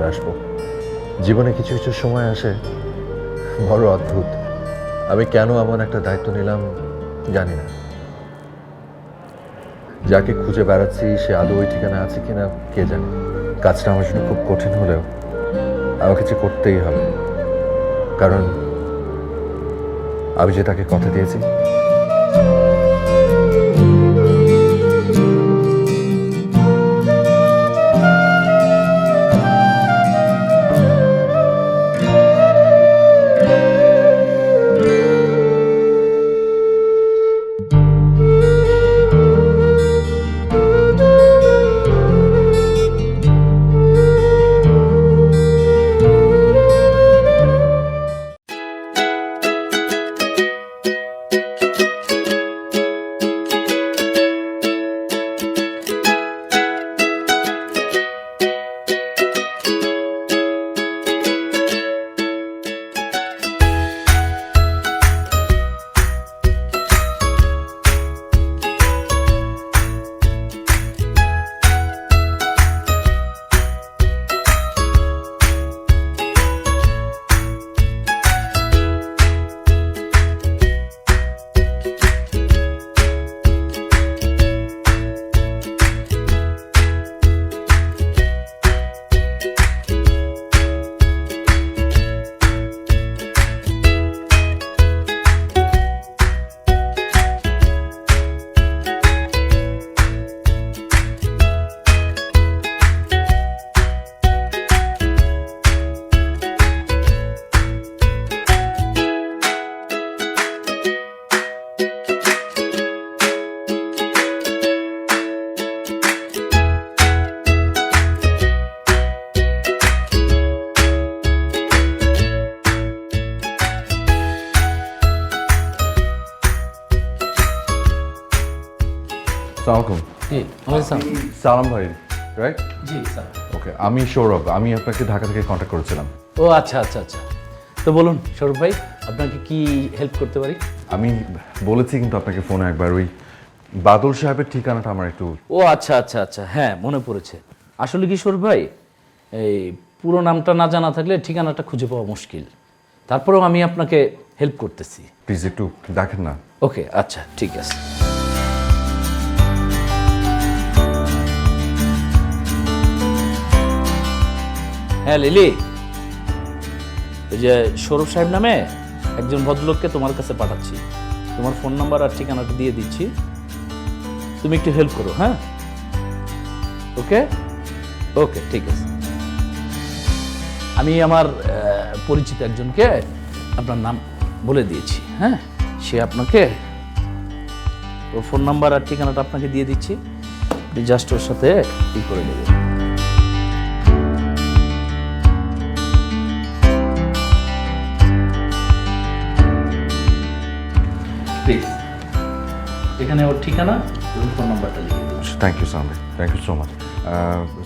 চলে আসবো। জীবনে কিছু কিছু সময় আসে বড় অদ্ভুত। আমি কেন এমন একটা দায়িত্ব নিলাম জানি না। যাকে খুঁজে বেড়াচ্ছি সে আদৌ ওই ঠিকানা আছে কিনা কে জানে। কাজটা আমার জন্য খুব কঠিন হলেও আমাকে যে করতেই হবে, কারণ আমি যে তাকে কথা দিয়েছি। আসসালামু আলাইকুম। সালাম ভাই, রাইট? জি স্যার। ওকে, আমি সৌরভ। আমি আপনাকে ঢাকা থেকে কন্ট্যাক্ট করেছিলাম। ও আচ্ছা আচ্ছা আচ্ছা, তো বলুন সৌরভ ভাই, আপনাকে কি হেল্প করতে পারি? আমি বলেছি কিন্তু আপনাকে ফোনে একবার, ওই বাদল সাহেবের ঠিকানাটা আমার একটু। ও আচ্ছা আচ্ছা আচ্ছা, হ্যাঁ মনে পড়েছে। আসলে কি সৌরভ ভাই, এই পুরো নামটা না জানা থাকলে ঠিকানাটা খুঁজে পাওয়া মুশকিল। তারপরেও আমি আপনাকে হেল্প করতেছি। প্লিজ একটু দেখেন না। ওকে আচ্ছা ঠিক আছে। হ্যাঁ লিলি, এই যে সৌরভ সাহেব নামে একজন ভদ্রলোককে তোমার কাছে পাঠাচ্ছি। তোমার ফোন নাম্বার আর ঠিকানাটা দিয়ে দিচ্ছি, তুমি একটু হেল্প করো। হ্যাঁ ওকে ওকে ঠিক আছে। আমি আমার পরিচিত একজনকে আপনার নাম বলে দিয়েছি। হ্যাঁ, সে আপনাকে ওর ফোন নাম্বার আর ঠিকানাটা আপনাকে দিয়ে দিচ্ছি, আপনি জাস্ট ওর সাথে ই করে নেবেন। প্লিজ এখানে ওর ঠিকানা এবং ফোন নাম্বারটা লিখে দিন। থ্যাংক ইউ সালাম ভাই, থ্যাংক ইউ সো মাচ।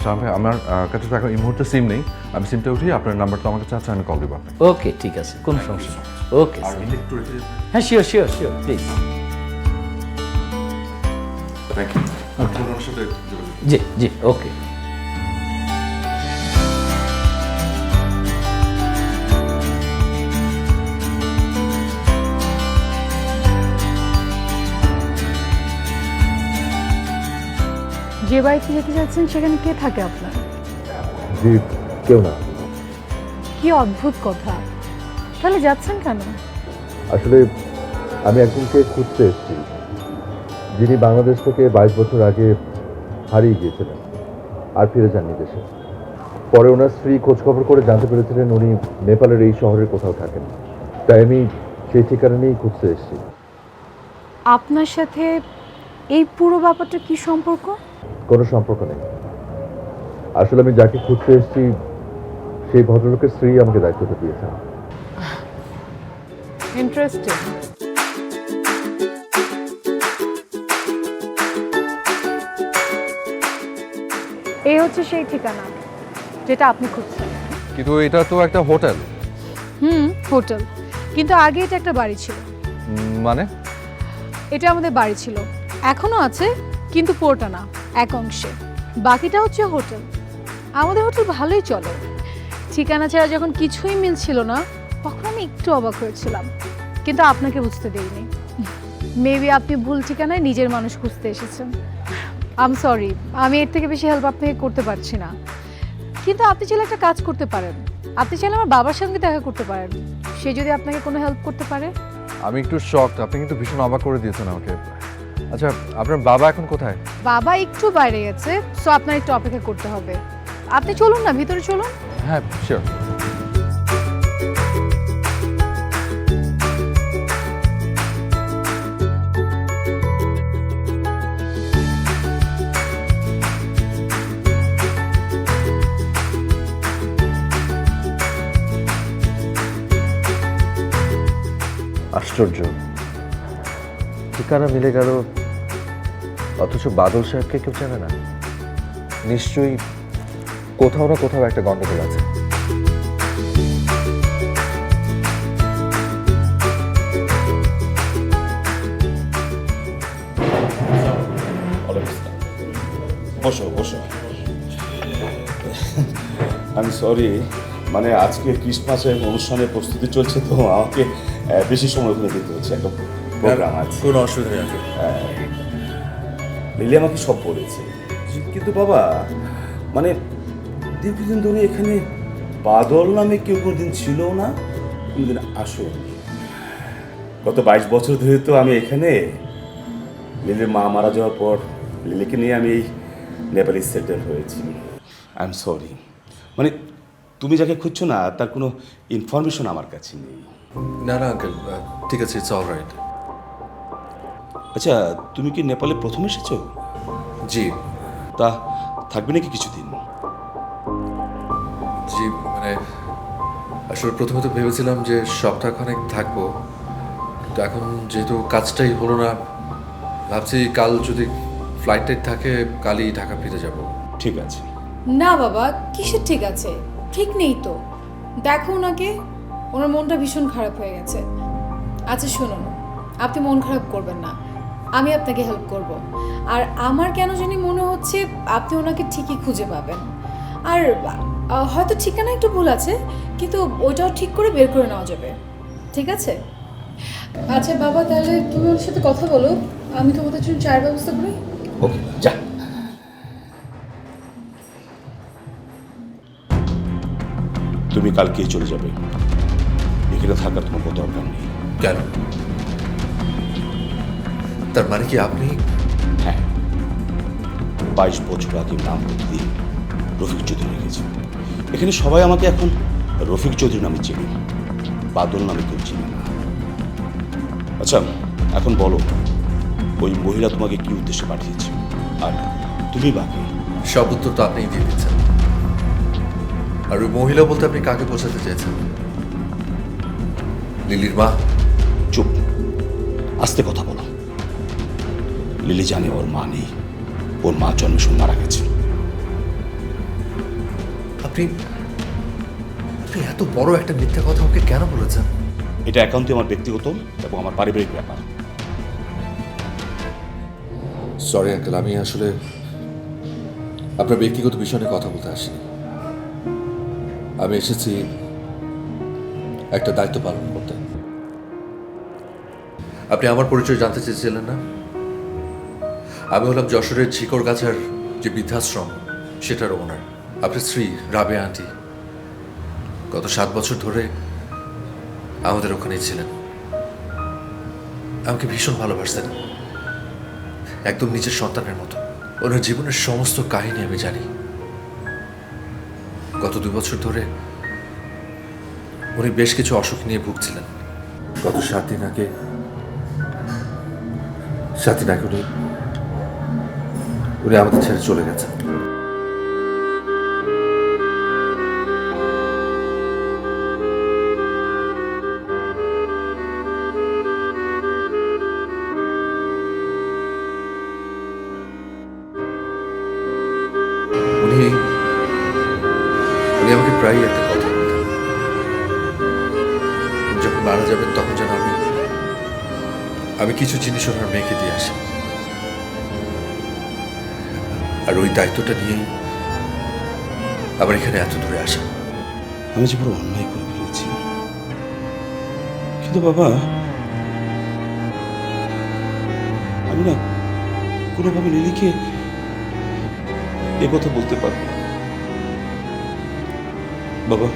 সালাম ভাই, আমার কাছে তো এখন এই মুহূর্তে সিম নেই। আমি সিমটা উঠিয়ে আপনার নাম্বারটা আমার কাছে আছে, আমি কল দেবো আপনাকে। ওকে ঠিক আছে, কোনো সমস্যা নেই। ওকে হ্যাঁ sure sure sure, please. Thank you. জি জি ওকে। যে বাড়িতে যেতে যাচ্ছেন সেখানে কে থাকে আপনার? জি, কেউ না। কি অদ্ভুত কথা, তাহলে যাচ্ছেন কেন? আসলে আমি একজনকে খুঁজতে এসেছি, যিনি বাংলাদেশ থেকে 22 বছর আগে হারিয়ে গিয়েছিলেন আর ফিরে যাননি দেশে। পরে ওনার স্ত্রী খোঁজখবর করে জানতে পেরেছিলেন উনি নেপালের এই শহরের কোথাও থাকেন। তাই আমি সেই ঠিকানা নিয়েই খুঁজতে এসেছি। আপনার সাথে এই পুরো ব্যাপারটা কি সম্পর্ক? কোনো সম্পর্ক নেই। আসলে আমি যাকে খুঁজতে এসেছি সেই ভদ্রলোকের স্ত্রী আমাকে দায়িত্বটা দিয়েছেন। ইন্টারেস্টিং। এই হচ্ছে সেই ঠিকানা যেটা আপনি খুঁজছেন। কিন্তু এটা তো একটা হোটেল। হোটেল, কিন্তু আগে এটা একটা বাড়ি ছিল। মানে? এটা আমাদের বাড়ি ছিল, এখনো আছে, কিন্তু পুরোটা না, এক অংশে। বাকিটা হচ্ছে হোটেল। আমাদের হোটেল ভালোই চলে, ঠিকানা ছাড়া যখন কিছুই মিলছিল না তখন আমি একটু অবাক হয়েছিলাম, কিন্তু আপনাকে বুঝতে দেইনি। মেবি আপনি ভুল ঠিকানায় নিজের মানুষ খুঁজতে এসেছেন। আম সরি, আমি এর থেকে বেশি হেল্প আপনাকে করতে পারছি না। কিন্তু আপনি চাইলে একটা কাজ করতে পারেন, আপনি চাইলে আমার বাবার সঙ্গে দেখা করতে পারেন, সে যদি আপনাকে কোনো হেল্প করতে পারে। আমি একটু শকড, আপনি কিন্তু ভীষণ অবাক করে দিয়েছেন আমাকে। আচ্ছা, আপনার বাবা এখন কোথায়? বাবা একটু বাইরে গেছে, সো আপনার একটু অপেক্ষা করতে হবে। আপনি চলুন না, ভিতরে চলুন। হ্যাঁ, শিওর। আশ্চর্য, ঠিকানা মিলে গেল অথচ বাদল সাহেবকে কেউ জানে না। নিশ্চয়ই কোথাও না কোথাও একটা গন্ডগোল আছে। বসো বসো। আমি সরি, মানে আজকে ক্রিসমাসের অনুষ্ঠানের প্রস্তুতি চলছে, তো আমাকে বেশি সময় ওখানে দিতে হচ্ছে, একটা প্রোগ্রাম আছে। কোনো অসুবিধা নেই। লিলি আমাকে সব বলেছে, কিন্তু বাবা মানে দীর্ঘদিন ধরে এখানে বাদল নামে কেউ কোনোদিন ছিল না, কোনোদিন আসেনি। গত 22 বছর ধরে তো আমি এখানে। লিলির মা মারা যাওয়ার পর লিলিকে নিয়ে আমি এই নেপালে সেটেল হয়েছি। আই এম সরি, মানে তুমি যাকে খুঁজছো না তার কোনো ইনফরমেশন আমার কাছে নেই। না না আঙ্কেল, ঠিক আছে, ইটস অলরাইট। আচ্ছা, তুমি কি নেপালে প্রথম এসেছো? জি তা থাকবে নাকি কিছুদিন? জি, মানে আসলে প্রথমে তো ভেবেছিলাম যে সপ্তাহখানেক থাকবো, কিন্তু এখন যেহেতু কাজটাই হলো না, ভাবছি কাল যদি ফ্লাইট টাইট থাকে কালই ঢাকা ফিরে যাব। ঠিক আছে। না বাবা, কিসের ঠিক আছে? ঠিক নেই তো, দেখো ওনাকে, ওনার মনটা ভীষণ খারাপ হয়ে গেছে। আচ্ছা শুনুন, আপনি মন খারাপ করবেন না, আমি আপনাকে হেল্প করব। আর আমার কেন জানি মনে হচ্ছে আপনি ওনাকে ঠিকই খুঁজে পাবেন। আর হয়তো ঠিকানা একটু ভুল আছে, কিন্তু ওইটাও ঠিক করে বের করে নেওয়া যাবে। ঠিক আছে? আচ্ছা বাবা, তাহলে তুমি ওর সাথে কথা বলো, আমি তোমাদের জন্য চায়ের ব্যবস্থা করি। ওকে, যা। তুমি কালকেই চলে যাবে, এখানে থাকার তোমার কোনো দরকার নেই। কেন? তার মানে কি আপনি? হ্যাঁ, 22 বছর আগে নাম বদলিয়ে রফিক চৌধুরী রেখেছি। এখানে সবাই আমাকে এখন রফিক চৌধুরী নামে চেনে, বাদল নামে কেউ চেনে না। আচ্ছা, এখন বলো, ওই মহিলা তোমাকে কি উদ্দেশ্যে পাঠিয়েছে, আর তুমি বাকি? সব উত্তর তো আপনিই দিয়ে দিচ্ছেন। আর ওই মহিলা বলতে আপনি কাকে বোঝাতে চেয়েছেন? লিলির মা? চুপ, আস্তে কথা বলো। লিলি জানে ওর মা নেই, ওর মা জন্মের সময় মারা গেছে। আপনি এত বড় একটা মিথ্যা কথা ওকে কেন বলেছেন? এটা একান্তই আমার ব্যক্তিগত এবং আমার পারিবারিক ব্যাপার। সরি আঙ্কেল, আমি আসলে আপনার ব্যক্তিগত বিষয় নিয়ে কথা বলতে আসিনি। আমি এসেছি একটা দায়িত্ব পালন করতে। আপনি আমার পরিচয় জানতে চেয়েছিলেন না? আমি হলাম যশোরের ঝিকরগাছার যে বৃদ্ধাশ্রম, সেটার ওনার। আপনার স্ত্রী রাবেয়া আন্টি গত 7 বছর ধরে আমাদের ওখানেই ছিলেন। আমাকে ভীষণ ভালোবাসতেন, একদম নিজের সন্তানের মতো। ওনার জীবনের সমস্ত কাহিনী আমি জানি। গত 2 বছর ধরে উনি বেশ কিছু অসুখ নিয়ে ভুগছিলেন। গত 7 দিন আগে উনি আমাদের ছেড়ে চলে গেছেন। উনি আমাকে প্রায়ই একটা কথা বলতেন, যখন মারা যাবেন তখন যেন আমি কিছু জিনিস ওনার মেয়েকে দিয়ে আসি। আর ওই দায়িত্বটা নিয়েই আমার এখানে এত দূরে আসা। আমি যে বড় অন্যায় করে ফেলেছি। কিন্তু বাবা, আমি না কোনোভাবে লিলিকে এ কথা বলতে পারবো না। বাবা,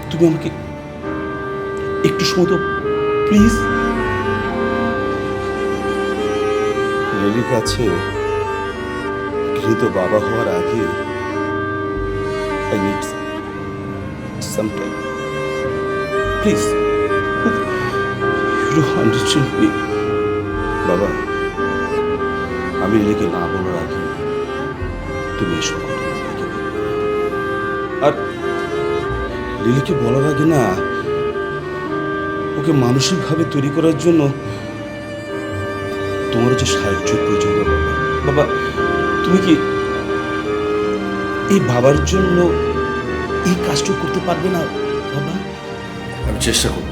তুমি আমাকে একটু সময় তো প্লিজ। লিলির কাছে গৃহীত বাবা হওয়ার আগে I need some time. Please. You don't understand me. বাবা, আমি লিলিকে না বলার আগে তুমি এসব ঘটনা লিখে দেবে। আর লিলিকে বলার আগে না, ওকে মানসিকভাবে তৈরি করার জন্য তোমার যে সাহায্য প্রয়োজন হবে বাবা। বাবা, তুমি কি এই বাবার জন্য এই কাজটা করতে পারবে না বাবা? আমি চেষ্টা করব।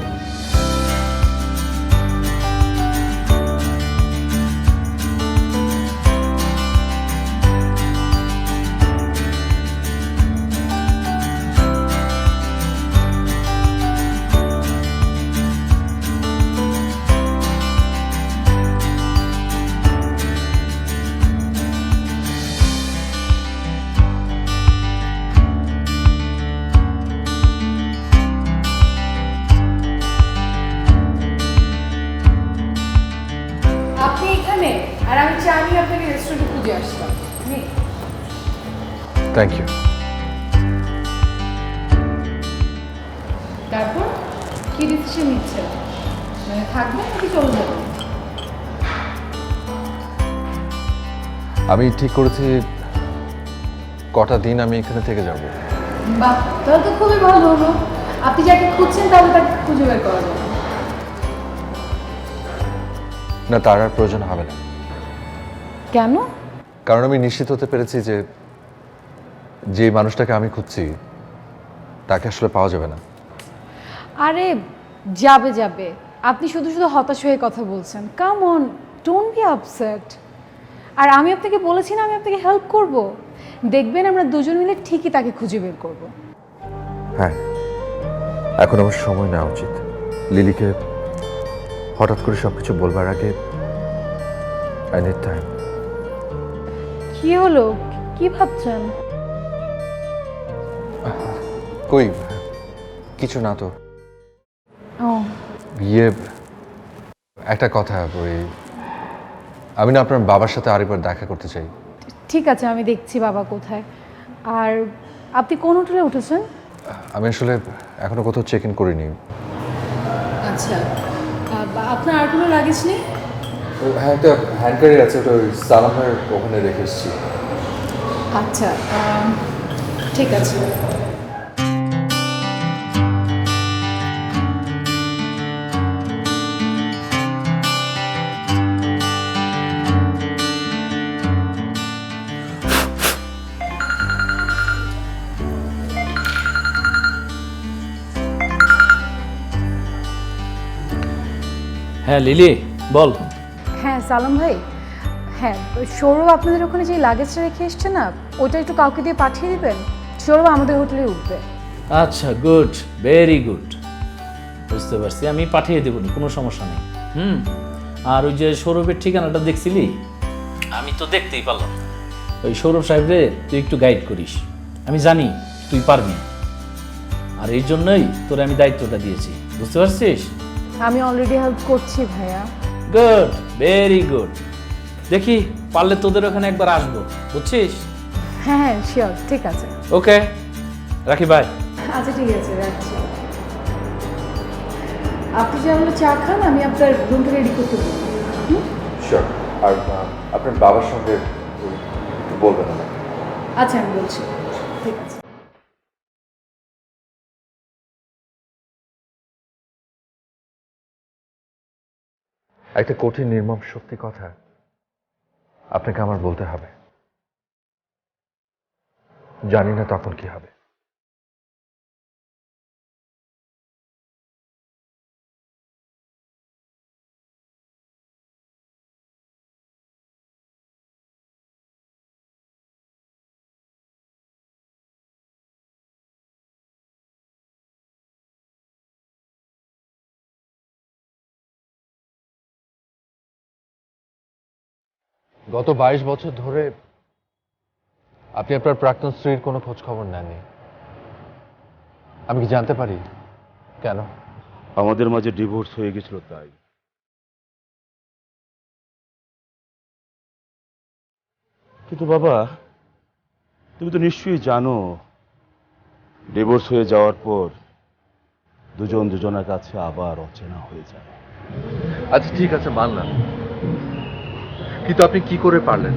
আপনি এখানে, আর আমি চা নিয়ে আপনাকে রেস্টুরেন্টে খুঁজে আসলাম। নিন। Thank you. তারপর কি ডিসিশন নিচ্ছেন? মানে থাকবেন নাকি চলে যাবেন? আমি ঠিক করেছি কটা দিন আমি এখানে থেকে যাব। বাহ, তাহলে তো খুবই ভালো হলো। আপনি যাকে খুঁজছেন তাহলে তাকে খুঁজে বের করা যাবে। না, তার আর প্রয়োজন হবে না, কেন? কারণ আমি নিশ্চিত হতে পেরেছি যে যে মানুষটাকে আমি খুঁজছি তাকে আসলে পাওয়া যাবে না। আরে যাবে যাবে, আপনি শুধু শুধু হতাশ হয়ে কথা বলছেন। Come on, don't be upset. আর আমি আপনাকে বলেছি না আমি আপনাকে হেল্প করব। দেখবেন আমরা দুজন মিলে ঠিকই তাকে খুঁজে বের করব। হ্যাঁ, এখন আমার সময় নেওয়া উচিত। লিলিকে হঠাৎ করে সবকিছু বলবার আগে আই নিড টাইম। কি হলো, কি ভাবছেন? কই কিছু না তো। ও ইয়ে, একটা কথা, ওই আমি না আপনার বাবার সাথে আরেকবার দেখা করতে চাই। ঠিক আছে, আমি দেখছি বাবা কোথায়। আর আপনি কোন হোটেলে উঠেছেন? আমি আসলে এখনো কোথাও চেক ইন করিনি। আচ্ছা, আপনার আর কোনো লাগেজ নেই? হ্যাঁ, একটা হ্যান্ড ক্যারি আছে, ওটা ওই সালামের ওখানে রেখে এসেছি। আচ্ছা, ঠিক আছে। হ্যাঁ লিলি, বল। হ্যাঁ সালাম ভাই, হ্যাঁ সৌরভ আপনাদের ওখানে যে লাগেজটা রেখে এসছে না, ওটা একটু কাউকে দিয়ে পাঠিয়ে দিবেন। সৌরভ আমাদের হোটেলে উঠবে। আচ্ছা, গুড, ভেরি গুড, বুঝতে পারছি, আমি পাঠিয়ে দেবো, কোনো সমস্যা নেই। আর ওই যে সৌরভের ঠিকানাটা দেখছিলি, আমি তো দেখতেই পারলাম। ওই সৌরভ সাহেব রে তুই একটু গাইড করিস, আমি জানি তুই পারবি, আর এই জন্যই তোর আমি দায়িত্বটা দিয়েছি, বুঝতে পারছিস? আমি অলরেডি হেল্প করছি ভাইয়া। Good, very good. দেখি পারলে তোদের ওখানে একবার আসবো, বুঝছিস? হ্যাঁ হ্যাঁ শিওর, ঠিক আছে। ওকে, রাখি, বাই। আচ্ছা ঠিক আছে, রাখছি। আপনি যে আমরা চা খান, আমি আপনার রুমটা রেডি করতে বলবো। শিওর। আর আপনার বাবার সঙ্গে একটু বলবেন না। আচ্ছা আমি বলছি, ঠিক আছে। একটা কঠিন নির্মম সত্যি কথা আপনাকে আমার বলতে হবে। জানি না তখন কি হবে। গত 22 বছর ধরে আপনি আপনার প্রাক্তন স্ত্রীর কোনো খোঁজ খবর নেননি। আমি কি জানতে পারি কেন? আমাদের মাঝে ডিভোর্স হয়ে গেছিল তাই। কিন্তু বাবা, তুমি তো নিশ্চয়ই জানো ডিভোর্স হয়ে যাওয়ার পর দুজন দুজনের কাছে আবার অচেনা হয়ে যায়। আচ্ছা ঠিক আছে, মানলাম, কিন্তু আপনি কি করে পারলেন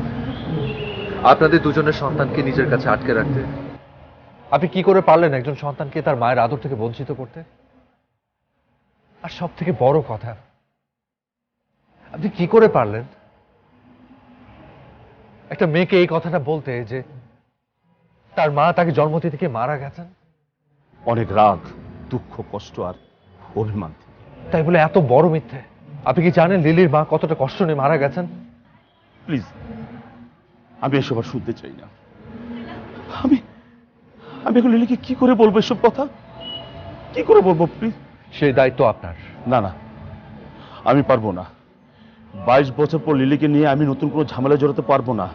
আপনাদের দুজনের সন্তানকে নিজের কাছে আটকে রাখতে? আপনি কি করে পারলেন একজন সন্তানকে তার মায়ের আদর থেকে বঞ্চিত করতে? আর সব থেকে বড় কথা, আপনি কি করে পারলেন একটা মেয়েকে এই কথাটা বলতে যে তার মা তাকে জন্ম থেকে মারা গেছেন? অনেক রাগ, দুঃখ, কষ্ট আর অভিমান। তাই বলে এত বড় মিথ্যে? আপনি কি জানেন লিলির মা কতটা কষ্ট নিয়ে মারা গেছেন? প্লিজ, আমি এসব আর শুনতে চাই না। আমি আমি এখন লিলিকে কি করে বলবো এসব কথা? কি করে বলবো প্লিজ? সেই দায়িত্ব আপনার। না না, আমি পারবো না। 22 বছর পর লিলিকে নিয়ে আমি নতুন কোনো ঝামেলা জড়াতে পারবো না।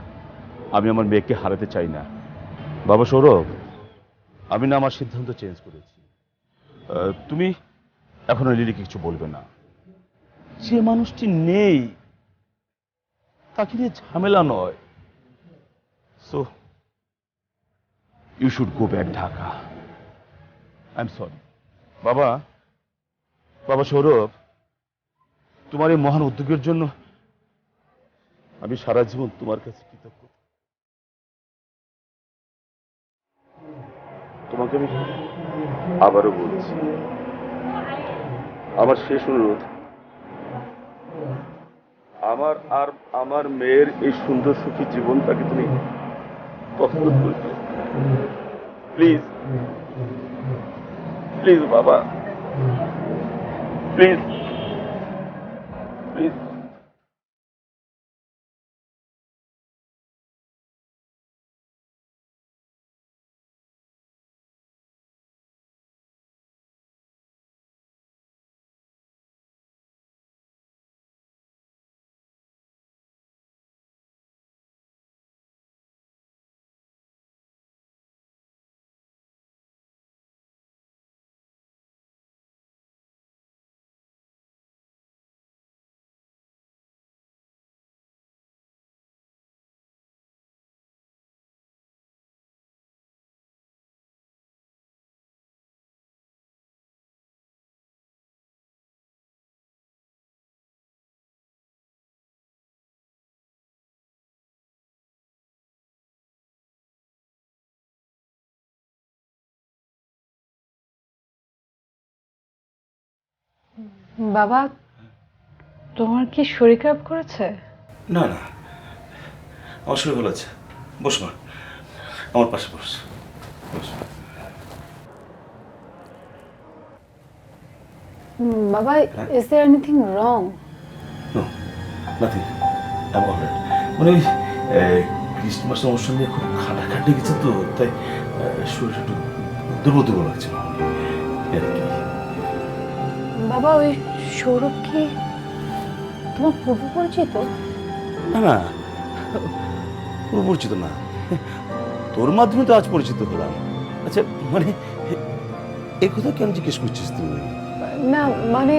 আমি আমার মেয়েকে হারাতে চাই না। বাবা সৌরভ, আমি না আমার সিদ্ধান্ত চেঞ্জ করেছি। তুমি এখন লিলিকে কিছু বলবে না। যে মানুষটি নেই তাকে নিয়ে ঝামেলা নয়। So you should go back Dhaka. I am sorry. বাবা, বাবা সৌরভ, তোমার এই মহান উদ্যোগের জন্য আমি সারা জীবন তোমার কাছে কৃতজ্ঞ। তোমাকে আমি আবারও বলছি, আমার শেষ অনুরোধ, আমার আর আমার মেয়ের এই সুন্দর সুখী জীবনটাকে তুমি পছন্দ করবে। প্লিজ প্লিজ বাবা, প্লিজ প্লিজ। বাবা, তোমার কি শরীর খারাপ করেছে? না না, আমার শরীর ভালো আছে। বস মা, আমার পাশে বস। বস। বাবা, is there anything wrong? No, nothing, I am alright. মানে ওই ক্রিসমাস অনুষ্ঠান নিয়ে খুব খাটাখাটি গেছে তো, তাই শরীরটা একটু দুর্বল দুর্বল লাগছে আর কি। বাবা, ওই সৌরভ কি তোমার পূর্ব পরিচিত? না না, পুরো পরিচিত না, তোর মাধ্যমে তো আজ পরিচিত হলাম। আচ্ছা মানে এই কথা কেন জিজ্ঞেস করছিস তুই? না মানে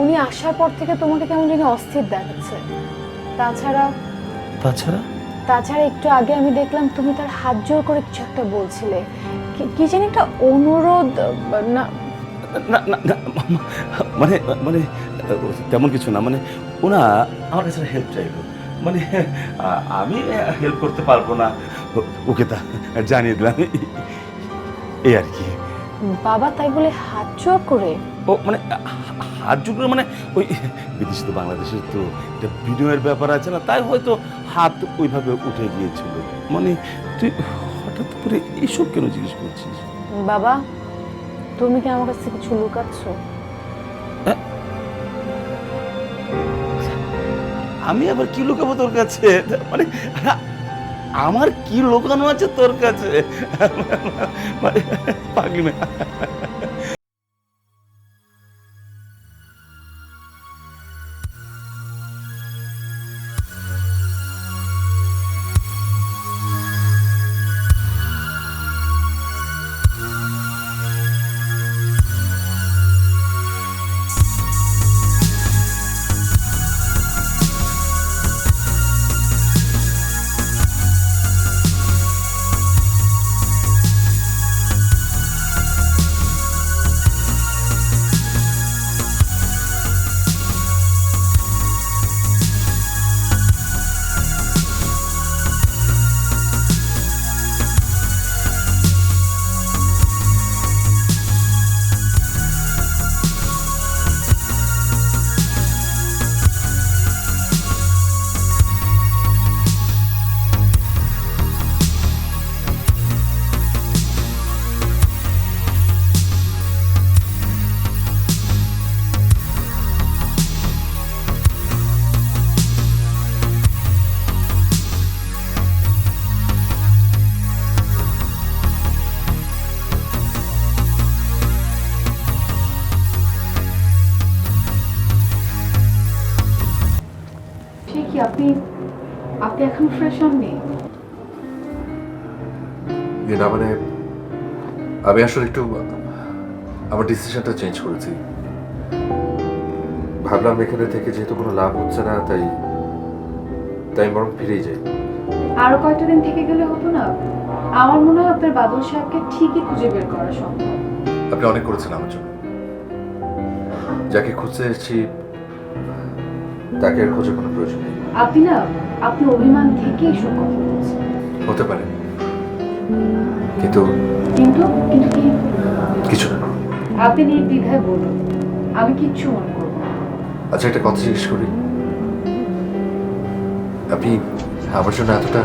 উনি আসার পর থেকে তোমাকে কেমন জানি অস্থির দেখাচ্ছে। তাছাড়া তাছাড়া তাছাড়া একটু আগে আমি দেখলাম তুমি তার হাত জোর করে কিছু একটা বলছিলে, কি জানি একটা অনুরোধ। না না না না, মানে মানে তেমন কিছু না, মানে ওনা আমার কাছে হেল্প চাইলো। মানে আমি হেল্প করতে পারবো না, ওকে তা জানিয়ে দিলাম, এই আর কি। বাবা, তাই বলে হাত জোর করে? ও মানে হাত জোর করে মানে ওই বিদেশে তো বাংলাদেশের তো একটা বিনয়ের ব্যাপার আছে না, তাই হয়তো হাত ওইভাবে উঠে গিয়েছিল। মানে তুই হঠাৎ করে এইসব কেন জিজ্ঞেস করছিস? বাবা, তুমি কি আমার কাছ থেকে কিছু লুকাচ্ছ? আমি আবার কি লুকাবো তোর কাছে? মানে আমার কি লুকানো আছে তোর কাছে? মানে পাগলি মেয়ে। কি আপনি আপনি এখন ফ্রেশ হননি? না মানে আমি আসলে একটু আমার ডিসিশনটা চেঞ্জ করেছি। ভাবলাম এখানে থেকে যেহেতু কোনো লাভ হচ্ছে না, তাই তাই বরং ফিরেই যাই। আরো কয়েকটা দিন থেকে গেলে হতো না? আমার মনে হয় আপনার বাদল সাহেবকে ঠিকই খুঁজে বের করা সম্ভব। আপনি অনেক করেছেন আমার জন্য। যাকে খুঁজতে এসেছি তাকে আর খোঁজার কোনো প্রয়োজন নেই। আপনি অভিমান থেকে এসব কথা বলছেন। হতে পারে, কিন্তু কিন্তু কিন্তু কি? কিছু না। আপনি নির্দ্বিধায় বলুন, আমি কিচ্ছু মনে করবো না। আচ্ছা, একটা কথা জিজ্ঞেস করি, আপনি আমার জন্য এতটা?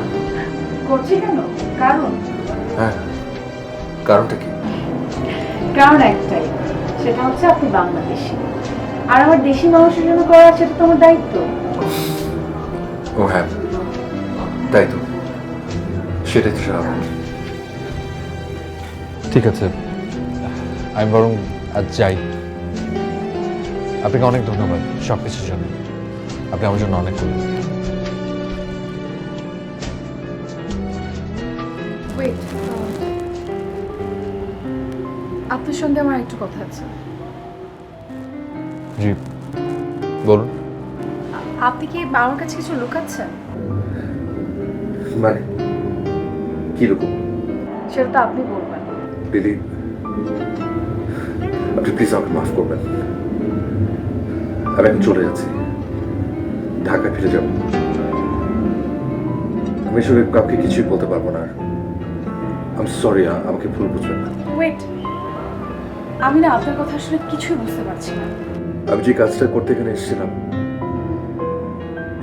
করছি কেন? কারণ হ্যাঁ, কারণটা কি? কারণ একটাই, সেটা হচ্ছে আপনি বাংলাদেশী, আর আমার দেশি মানুষের জন্য করা সেটা তো আমার দায়িত্ব। ও হ্যাঁ, তাই তো, সেটাই তো স্বাভাবিক। ঠিক আছে, আমি বরং আজ যাই। আপনাকে অনেক ধন্যবাদ সব কিছুর জন্য। আপনি আমার জন্য অনেক করলেন। ওয়েট, আপনার সঙ্গে আমার একটু কথা আছে। জি বলুন। আপনি কি আমার কাছে কিছু লুকাচ্ছেন? মানে কিরকম? সেটা তো আপনি বলবেন। দিদি, আপনি প্লিজ আমাকে মাফ করবেন। আমি চলে যাচ্ছি, ঢাকায় ফিরে যাব। আমি আসলে কাউকে কিছুই বলতে পারবো না। আই এম সরি, আমাকে ভুল বুঝবেন না। ওয়েট, আমি না আপনার কথা আসলে কিছুই বুঝতে পারছি না। আমি যে কাজটা করতে এখানে এসেছিলাম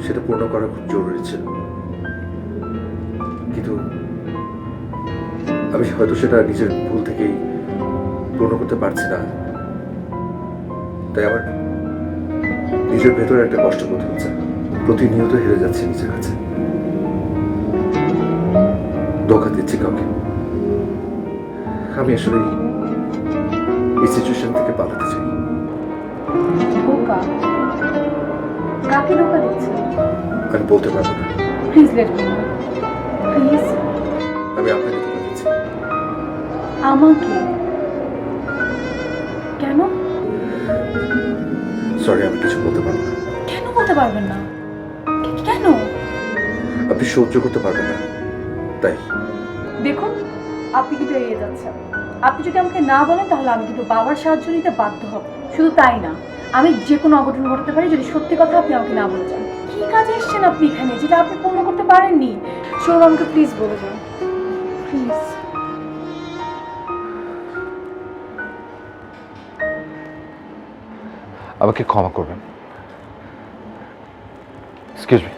সেটা পূর্ণ করা খুব জরুরি ছিল, কিন্তু আমি হয়তো সেটা নিজের ভুল থেকেই পূর্ণ করতে পারছি না। তাই আমার নিজের ভেতরে একটা কষ্ট বোধ হচ্ছে। প্রতিনিয়ত হেরে যাচ্ছি নিজের কাছে, ধোঁকা দিচ্ছি কাউকে। আমি আসলে এই সিচুয়েশন থেকে পালাতে চাই। ধোকা? কাকে ধোকা দিচ্ছে? আমি বলতে পারবো না। Please let me no, please. আমি আপনাকে ধোঁকা দিচ্ছি। আমাকে? কেন? সরি, আমি কিছু বলতে পারবো না। কেন বলতে পারবেন না? কেন? আপনি সহ্য করতে পারবেন না, তাই। দেখুন, আপনি কিন্তু এড়িয়ে যাচ্ছেন। আপনি যদি আমাকে না বলেন তাহলে আমি কিন্তু বাবার সাহায্য নিতে বাধ্য হব। শুধু তাই না, আমি যে কোনো অঘটন ঘটাতে পারি যদি সত্যি কথা আপনি আমাকে না বলে যান। কি কাজে এসেছেন আপনি এখানে যেটা আপনি পূর্ণ করতে পারেননি? শোন, আমাকে প্লিজ বলে যান, প্লিজ। আমাকে ক্ষমা করবেন। Excuse me.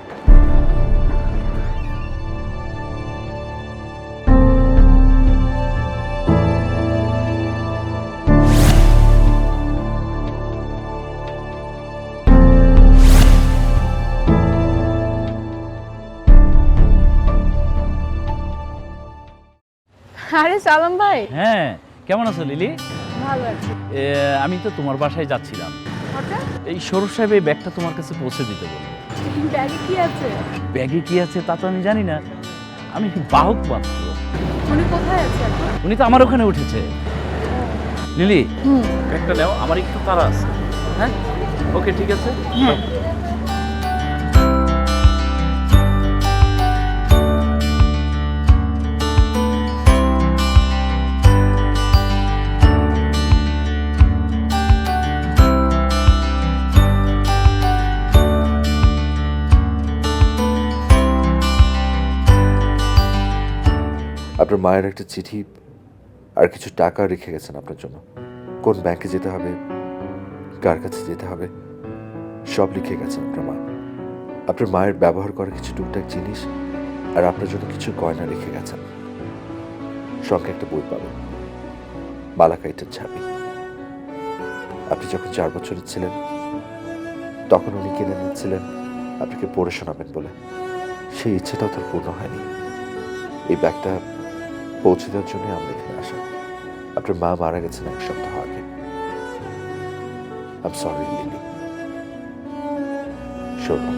আরে সালাম ভাই। হ্যাঁ, কেমন আছো লিলি? ভালো আছি। আমি তো তোমার বাসায় যাচ্ছিলাম। হঠাৎ এই সৌরভ সাহেব এই ব্যাগটা তোমার কাছে পৌঁছে দিতে বলবো। ব্যাগে কি আছে? ব্যাগে কি আছে তা তো আমি জানি না, আমি বাহক মাত্র। উনি কোথায় আছে এখন? উনি তো আমার ওখানে উঠেছে। লিলি, ব্যাগটা নাও, আমার একটু তাড়া আছে। হ্যাঁ, ওকে, ঠিক আছে। হ্যাঁ। আপনার মায়ের একটা চিঠি আর কিছু টাকা রেখে গেছেন আপনার জন্য। কোন ব্যাংকে যেতে হবে, কার কাছে যেতে হবে, সব লিখে গেছেন আপনার মা। আপনার মায়ের ব্যবহার করা কিছু টুকটাক জিনিস আর আপনার জন্য কিছু গয়না রেখে গেছেন। সঙ্গে একটা বই পাবেন, মালাকাইটের ঝাঁপি। আপনি যখন 4 বছরের ছিলেন তখন উনি কিনে নিচ্ছিলেন আপনাকে পড়ে শোনাবেন বলে। সেই ইচ্ছেটাও তার পূর্ণ হয়নি। এই ব্যাগটা পৌঁছে দেওয়ার জন্য আমরা এখানে আসা। আপনার মা মারা গেছেন 1 সপ্তাহ আগে। I am sorry lily. শোনো,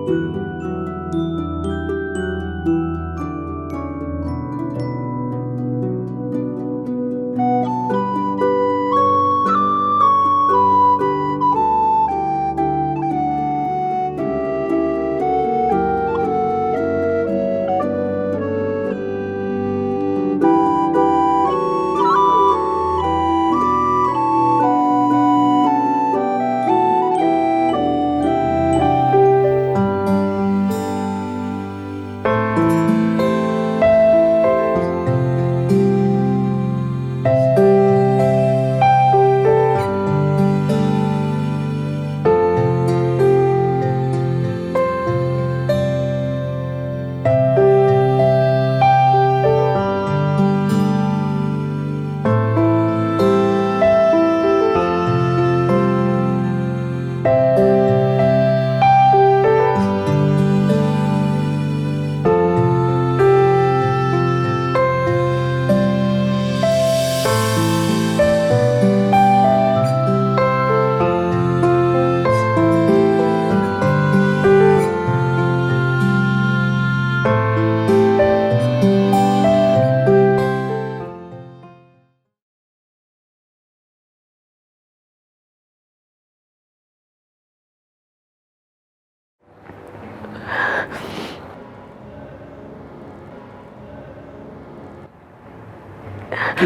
কি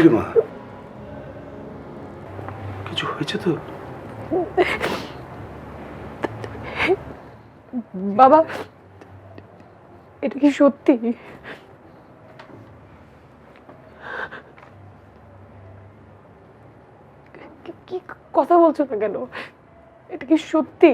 রে মা, কিছু হয়েছে তো? বাবা, এটা কি সত্যি? কি কথা বলছো না কেন? এটা কি সত্যি?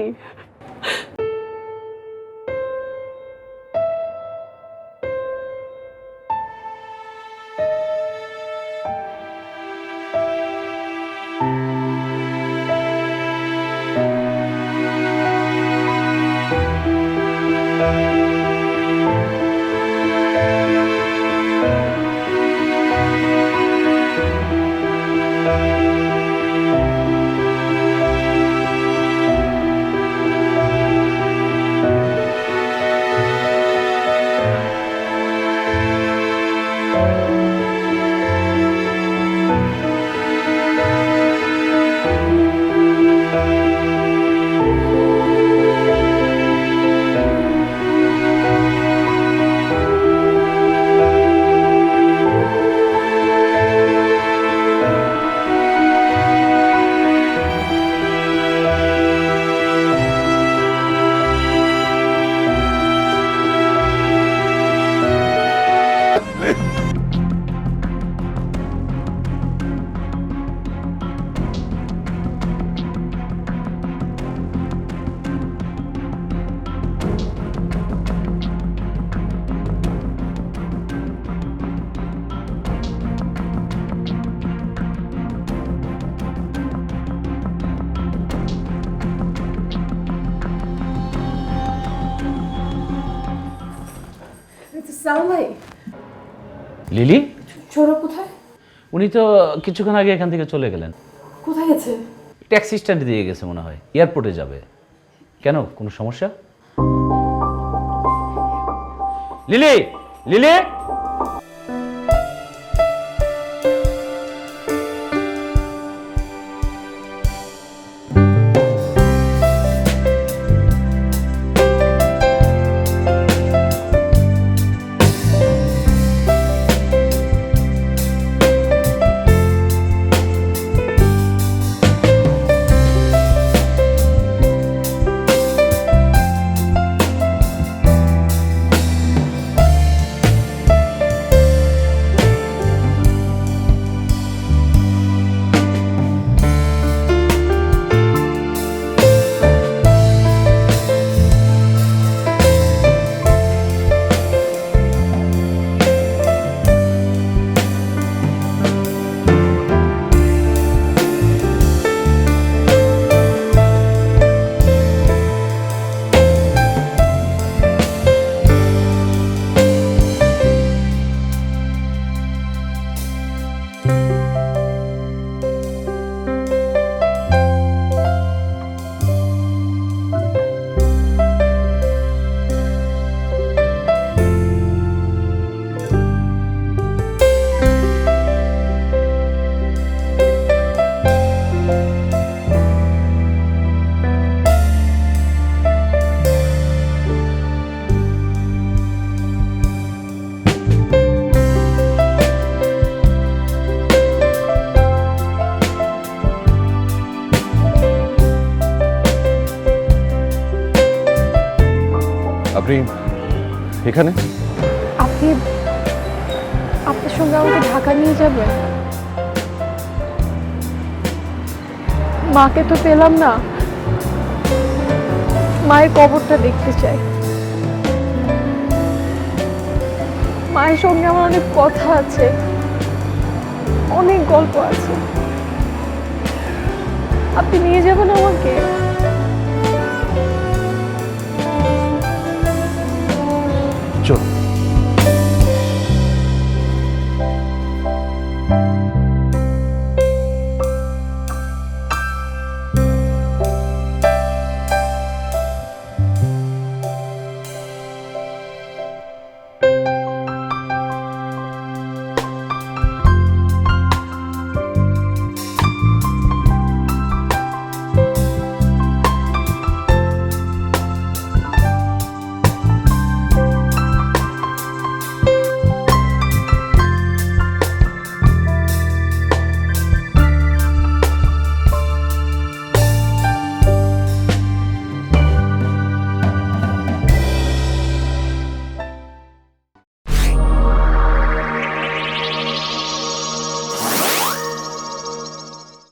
সালাম ভাই, লিলি, সৌরভ কোথায়? উনি তো কিছুক্ষণ আগে এখান থেকে চলে গেলেন। কোথায় গেছে? ট্যাক্সি স্ট্যান্ডে দিয়ে গেছে মনে হয়, এয়ারপোর্টে যাবে। কেন, কোনো সমস্যা? লিলি, লিলি, আপনি এখানে? আপনি আপনার সঙ্গে আমাকে ঢাকা নিয়ে যাবেন? মাকে তো পেলাম না, মায়ের কবরটা দেখতে চাই। মায়ের সঙ্গে আমার অনেক কথা আছে, অনেক গল্প আছে। আপনি নিয়ে যাবেন আমাকে?